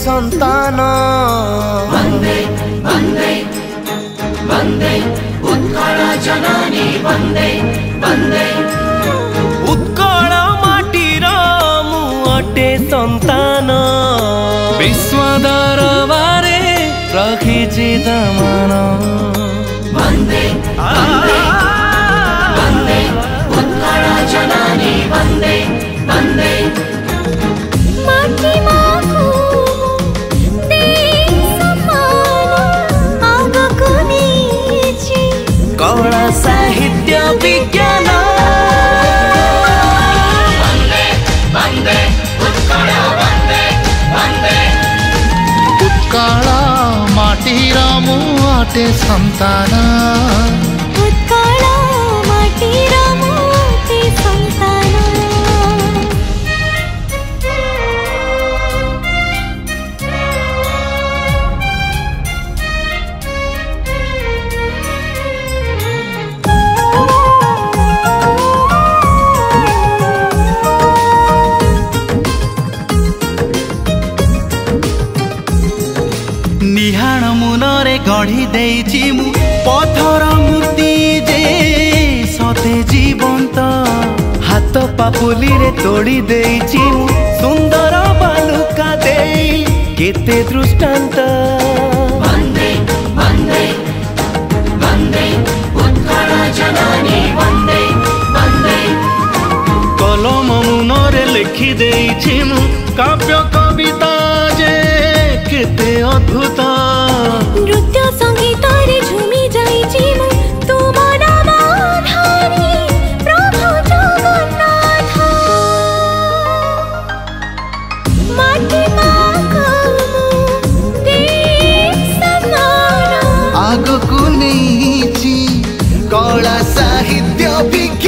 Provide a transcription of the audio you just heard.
संतान वंदे वंदे वंदे उत्कल जननी वंदे वंदे उत्कल माटीर मु अटे संतान विश्व दरबारे रखिछि दमान वंदे वंदे वंदे उत्कल जननी वंदे वंदे माटी माखु दे सम्मान आगको नीची कला साहित्य विज्ञान वंदे वंदे उत्कल वंदे वंदे उत्कल माटीर मु अटे संतान उत्कल माटीर मु अटे संतान निहाण मुनरे गढ़ी देइछि मु पथर मूर्ति जे सते जीवंत हाथ पापुली रे तोड़ी देइछि मु सुंदर बालुका दे केते दृष्टांत वंदे वंदे वंदे उत्कल जननी वंदे वंदे कलम मुनरे लिखि देइछि मु काव्य कविता जे केते अद्भुत नृत्य संगीत रे झूमी जाइछि मु तुम नाम धारी प्रभु जगन्नाथ माटी माखु दे सम्मान आगको नेछि कला साहित्य विज्ञान